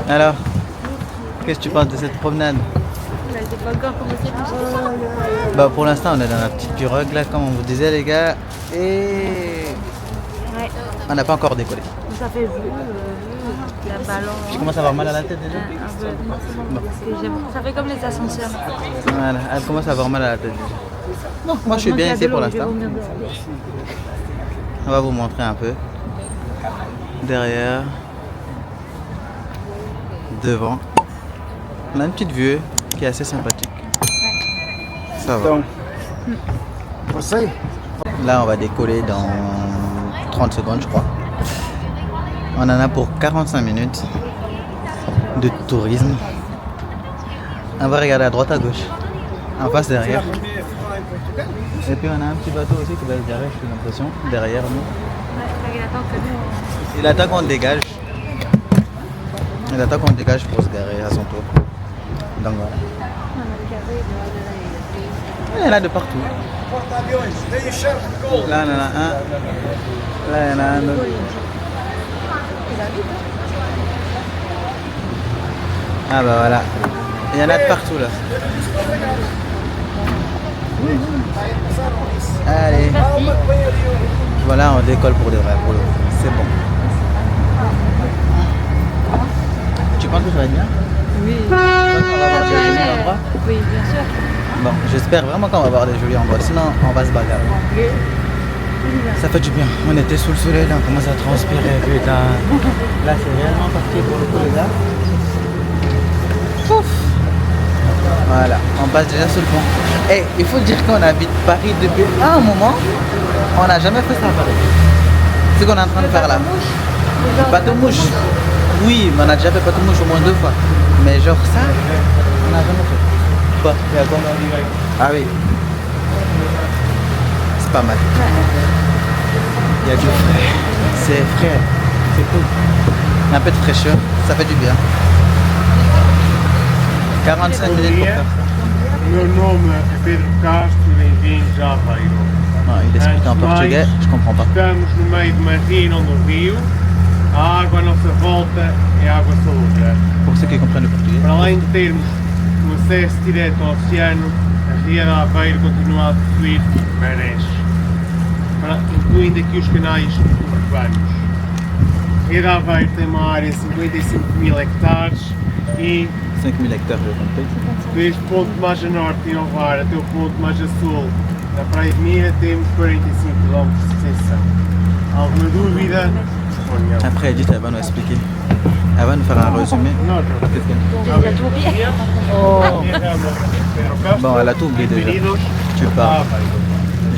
Alors, qu'est-ce que tu penses de cette promenade? Mais c'est pas encore commencé tout ça. Bah pour l'instant on est dans la petite pirogue là comme on vous disait les gars et Ouais. on n'a pas encore décollé. Ça fait la balance. Tu commences à avoir mal à la tête déjà? Un peu. Parce que ça fait comme les ascenseurs. Voilà, elle commence à avoir mal à la tête déjà. Non, moi je suis bien ici pour l'instant. On va vous montrer un peu. Derrière. Devant. On a une petite vue qui est assez sympathique. Ça va. Là on va décoller dans 30 secondes je crois. On en a pour 45 minutes de tourisme. On va regarder à droite à gauche. En face derrière. Et puis on a un petit bateau aussi qui va se garer, j'ai l'impression, derrière nous. Il attend qu'on dégage. Il attend qu'on dégage pour se garer à son tour. Donc voilà. Il y en a de partout. Là il y en a un. Là il y en a un autre. Ah bah voilà. Il y en a de partout là. Allez. Voilà, on décolle pour de vrai, pour le coup. C'est bon. Tu penses que ça va être bien? Oui. Tu penses qu'on va avoir des jolis endroits? Oui, bien sûr. Bon, j'espère vraiment qu'on va avoir des jolis endroits, sinon on va se bagarrer. Ça fait du bien. On était sous le soleil, là, on commence à transpirer, putain. Là, c'est réellement parti pour le coup, les gars. Pouf. Voilà, on passe déjà sous le pont. Et il faut dire qu'on habite Paris depuis un moment. On n'a jamais fait ça à Paris. C'est ce qu'on est en train de faire là. Bateau mouche. Oui, mais on a déjà fait bateau mouche au moins 2 fois. Mais genre ça, on n'a jamais fait. Quoi? Ah oui. C'est pas mal. Il y a du frais. C'est frais. C'est cool. Il y a un peu de fraîcheur. Ça fait du bien. 45 minutes pour faire ça. Meu nome é Pedro Castro e bem-vindos a Aveiro. Ah, il explique en portugais, je comprends pas. Estamos no meio de uma ria e não do rio. A água à nossa volta é água salubre. Pour ceux qui comprennent le portugais. Para além de termos um acesso direto ao oceano, a ria de Aveiro continua a possuir marés, incluindo aqui os canais urbanos. A ria de Aveiro tem uma área de 55.000 hectares e 5000 hectares, je compris. desde o ponto mais a norte em Ovar até o ponto mais a sul da Praia de Mira temos 45 km de extensão. Alguma dúvida? Disponham. Après, Edith, elle va nous expliquer. Elle va nous faire un résumé. Qu'est-ce qu'elle- J'ai déjà tout oublié. Bon, elle a tout oublié déjà. Bem-vindos Tu a parles. Aveiro.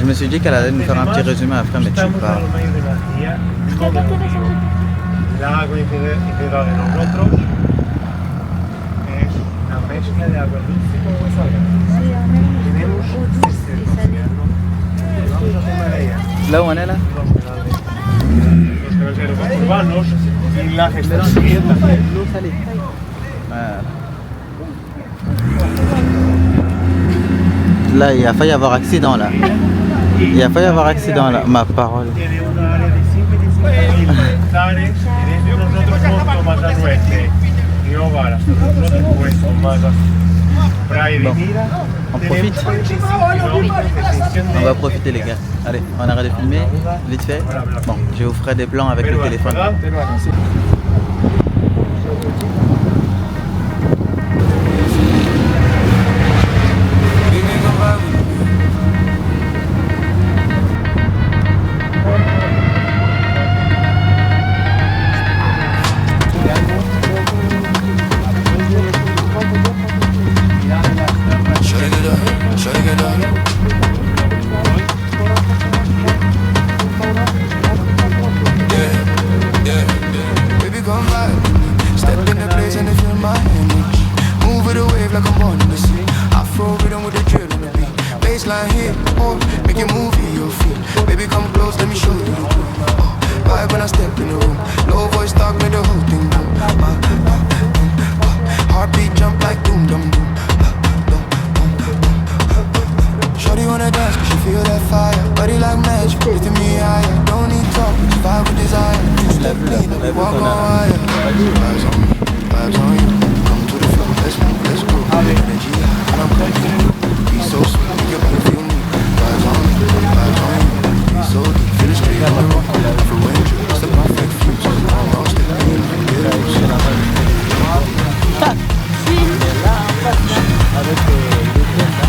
Je me suis dit qu'elle allait nous faire un petit résumé après, mais tu Estamos parles. no meio de uma ria, la agua integral de nosotros es una mezcla de agua dulce con agua salada. Tenemos este océano. Vamos a tomar ella. Là où on est là? Los carreteros urbanos y la gestión también. Voilà. Là, il a failli y avoir accident là. Il a failli y avoir accident là, ma parole. Tiene una área de 55.000 hectáreas y desde nosotros punto más al norte y Ovar hasta nosotros puesto más a Praia de Bon, Mira. on Tenemos profite. 45 kilómetros de extensión On de va profiter les gars. Allez, on arrête de filmer, vite fait. Bon, je vous ferai des plans avec le téléphone. Baby, come back. Step in the place and they feel my energy. Move with a wave like I'm born in the sea. Afro rhythm with the drill in the beat. Baseline hit, make you move with your feet. Baby, come close, let me show you the groove. Vibe when I step in the room. Low voice talk, make the whole thing boom. Heartbeat jump like doom dum doom. Shorty wanna dance 'cause she feel that fire. Body like magic, lifting me higher. Don't need talk, just vibe with desire. Step lean, walk on wire. Vibes on me, vibes on you. Come to the floor, let's move, let's groove. Energy high when I'm coming through. Be so sweet, make your body feel me. Vibes on you, vibes on you. Be so deep, feel it straight on the roof. Influential, it's the perfect fuse. I'm lost in the game, get loose. Avec les tiennes là.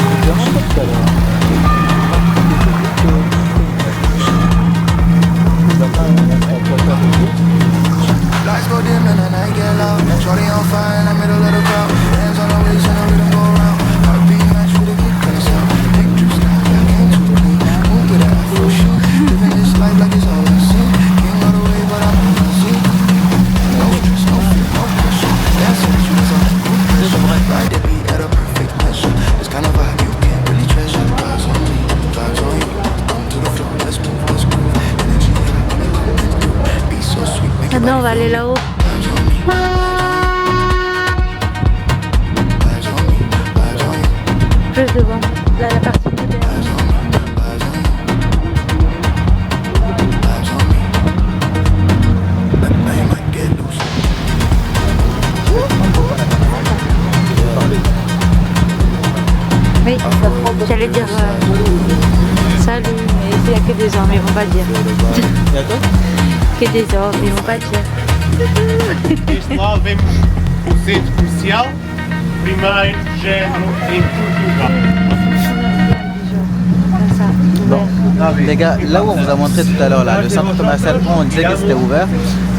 Je demande pas tout à l'heure. Lights go dim and the night get loud. Shorty on fire in the middle of the crowd. Hands on the waist and the rhythm go round. Heartbeat match with a good kind of sound. Picture style, I can't too clean. Move with that afro shit. Living this life like it's all I see. King of the way, but I'm on my seat. No stress, no fear, no pressure. Dancing with you is all ride the beat at a perfect measure. This kind of vibe you can't really treasure. Vibes on me, vibes on you. Come to the floor, let's move, let's groove. Energy high when I'm coming through. Be so sweet, make your Maintenant, on va body aller là-haut. vibes on me, vibes on me, vibes on you. Juste devant. Là, la partie de derrière. Vibes on me, vibes on you. Vibes on me. Now you might get loose. Oui, j'allais dire salut, mais il n'y a que des hommes, ils vont pas dire. Il y a quoi? Que des hommes, ils vont pas dire. Deste lado vemos o centro comercial, primeiro género em Portugal. Comme ça, ouvert. Les gars, là où on vous a montré tout à l'heure, là, le centre commercial, on disait que c'était ouvert.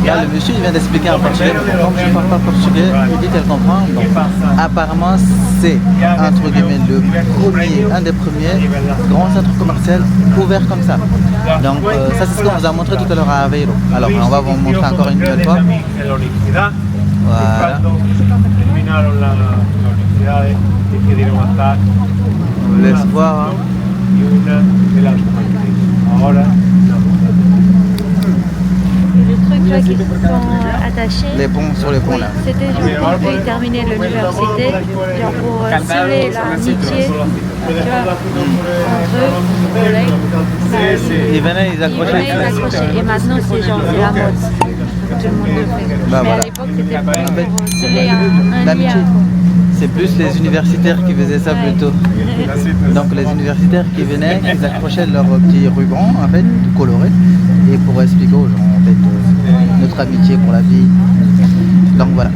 Là, le monsieur il vient d'expliquer en portugais, mais comme je ne parle pas portugais, il dit qu'elle comprend. Donc, apparemment, c'est entre guillemets un des premiers grands centres commerciaux ouverts comme ça. Donc, ça, c'est ce qu'on vous a montré tout à l'heure à Aveiro. Alors, on va vous montrer encore une nouvelle fois. Voilà. Terminaron las universidades, decidieron estar On vous laisse voir. Hein. y una de las mayores. Ahora Le truc là qui sont attachés. Les ponts sur les ponts là. C'était juste pour qu'ils terminaient l'université, genre pour sceller l'amitié, tu vois, entre eux, collègues. Ils venaient, ils accrochaient. Ils accrochaient. Et maintenant, c'est genre, c'est la mode. Tout le monde le fait. Bah, Mais voilà. à l'époque, c'était pour sceller un L'amitié. lien. C'est plus les universitaires qui faisaient ça plutôt. Donc les universitaires qui venaient, ils accrochaient leurs petits rubans en fait, colorés, et pour expliquer aux gens en fait notre amitié pour la vie. Donc voilà.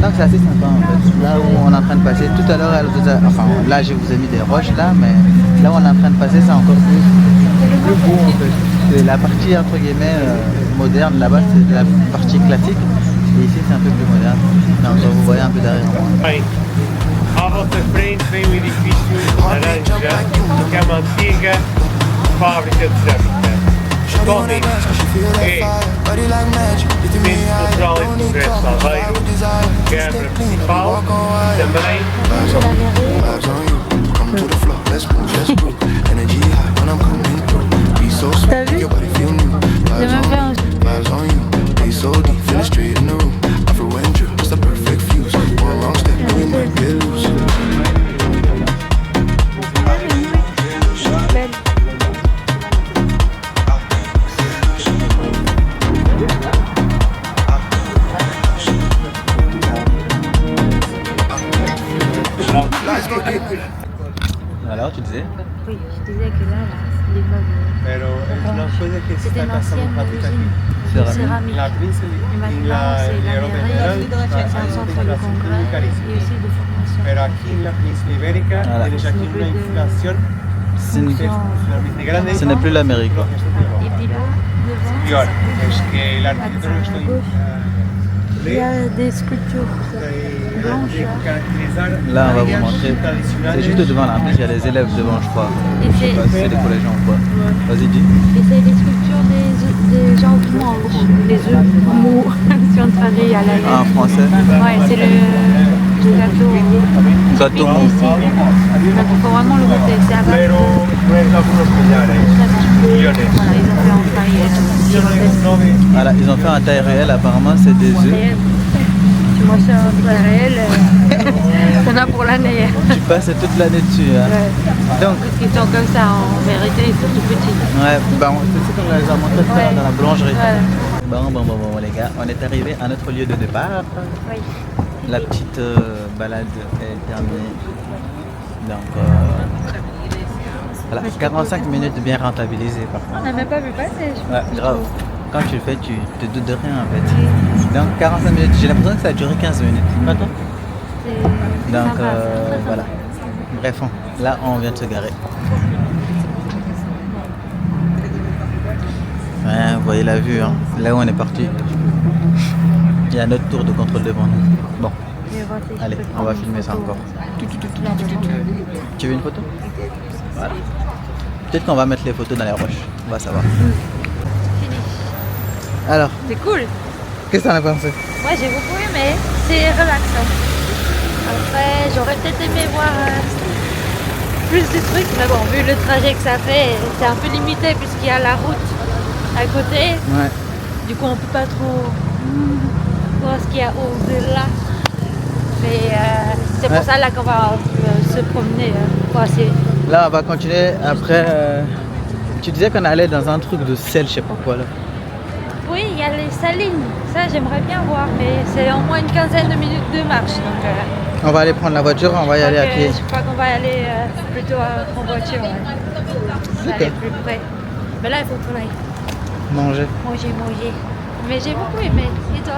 Donc c'est assez sympa en fait. Là où on est en train de passer, tout à l'heure, enfin là je vous ai mis des roches là, mais là où on est en train de passer, c'est encore plus beau en fait. C'est la partie entre guillemets moderne, là-bas c'est la partie classique. Et ici c'est un peu plus moderne. Donc vous voyez un peu derrière moi. bem, à vossa frente tem um edifício laranja que é uma antiga fábrica de cerâmica. Shorty wanna dance, cause she feel that Hey. fire. Body like magic, lifting me Centro high. Cultural e Don't need Congresso talk, fly Aveiro, with desire. Câmara Stay clean, Municipal, walk on wire. também Vibes on me, vibes on you. Come to the floor, let's move, let's groove. Energy high when I'm coming through. Be so sweet, T'as vu? make your body feel new. Vibes même on fait me, vibes on you. Be so deep, feel it straight in the room. Afro and drill, it's the perfect fuse. One wrong step, and we might get loose. Belle. Lights go dim. Alors tu disais? Oui, je disais que là, l'immeuble, pero es una cosa que se c'était está une pasando ancienne prácticamente aquí. usine de céramique. La Príncipe Et y maintenant, la c'est la Europa mairie, Federal c'est un centre de congrès et aussi de formation. pero aquí en la Península Ibérica Voilà. tienes aquí una inflación Ce n'est- extremadamente grande. ce n'est plus l'Amérique quoi. Et puis là, devant, Peor, es que el arquitecto que estoy il y a des sculptures blanches. de caracterizar Là on va vous áreas montrer. tradicionales. C'est juste devant là, en plus il y a des élèves devant je crois. Et Je sais pas si c'est des collégiens ou quoi. Vas-y dis. Et c'est des sculptures des gens qui mangent les œufs mous, si on traduit à la lettre. En français. Ouais, c'est le gâteau. Gâteau Ici. mou. Donc il faut vraiment le goûter. C'est à base Pero no es la puro collares, millones. Voilà, ils ont fait en paille et tout. Voilà, ils ont fait en taille réelle, apparemment c'est des œufs. Tu manges ça en taille réelle, t'en as pour l'année. Tu passes toute l'année dessus. Hein. Ouais. Donc, Parce qu'ils sont comme ça en vérité, ils sont tout petits. ouais, bah, c'est comme on les a montré tout à l'heure dans la boulangerie. Ouais. Bon, les gars, on est arrivé à notre lieu de départ. Oui. La petite balade est terminée. Donc, voilà, 45 minutes bien rentabilisées par On contre. n'a même pas vu passer. Ouais, grave. Quand tu le fais, tu te doutes de rien en fait. Donc, 45 minutes, j'ai l'impression que ça a duré 15 minutes. Pas toi? C'est Donc, sympa, c'est très voilà. Bref, là, on vient de se garer. Ouais, vous voyez la vue, hein. Là où on est parti. Il y a notre tour de contrôle devant nous. Bon, sympa. allez, on va filmer ça encore. Tu veux une photo? Voilà. Peut-être qu'on va mettre les photos dans les roches. On va savoir. Fini. Alors, C'est cool. qu'est-ce que t'en as pensé? Moi j'ai beaucoup aimé. C'est relaxant. Après, j'aurais peut-être aimé voir plus de trucs, mais bon, vu le trajet que ça fait, c'est un peu limité puisqu'il y a la route à côté. Ouais. Du coup, on peut pas trop voir ce qu'il y a au-delà. Mais c'est pour Ouais. ça là qu'on va se promener. Là, on va continuer. Après, tu disais qu'on allait dans un truc de sel, je sais pas quoi là. Oui, il y a les salines. Ça, j'aimerais bien voir, mais c'est au moins une quinzaine de minutes de marche. Donc, On va aller prendre la voiture, on va y aller à pied. je crois qu'on va y aller plutôt en voiture. Ouais. Ça Ok. est plus près. Mais là, il faut qu'on aille Manger. manger. Mais j'ai beaucoup aimé. Et toi?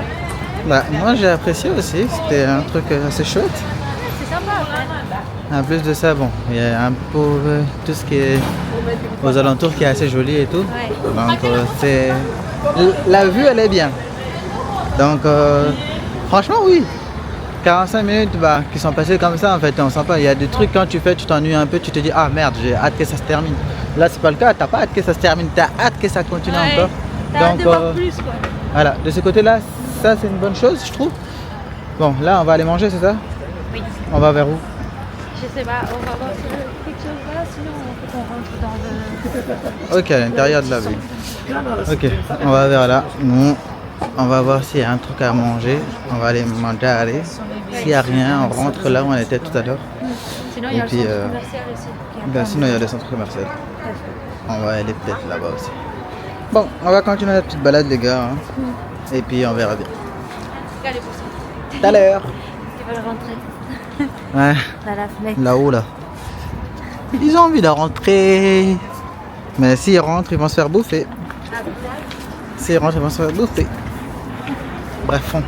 Bah, moi j'ai apprécié aussi, c'était un truc assez chouette. Ouais, c'est sympa. Ouais. En plus de ça, bon, il y a un peu tout ce qui est aux alentours qui est assez joli et tout. Ouais. Donc c'est... La vue elle est bien. Donc franchement oui. 45 minutes bah, qui sont passées comme ça en fait, on sent pas. Il y a des trucs quand tu fais, tu t'ennuies un peu, tu te dis ah merde, j'ai hâte que ça se termine. Là c'est pas le cas, t'as pas hâte que ça se termine, t'as hâte que ça continue Ouais. encore. T'as hâte de voir plus, quoi. Voilà, de ce côté-là, ça c'est une bonne chose je trouve. Bon là on va aller manger, c'est ça? Oui. On va vers où? Je sais pas, on va voir quelque chose là, sinon on rentre dans le... Ok, à l'intérieur de la ville. Ok, on va vers là. Nous, on va voir s'il y a un truc à manger. On va aller manger. Aller. S'il n'y a rien, on rentre là où on était tout à l'heure. Sinon il y a Et le puis, centre commercial aussi. qui est Ben, pas sinon, il y a le centre commercial. On va aller peut-être là-bas aussi. Bon, on va continuer la petite balade, les gars. Hein. Et puis, on verra bien. Regardez pour ça. Tout à l'heure. Ils veulent rentrer Ouais, dans la fenêtre. là-haut, là. Ils ont envie de rentrer. Mais s'ils rentrent, ils vont se faire bouffer. S'ils rentrent, ils vont se faire bouffer. Bref, on.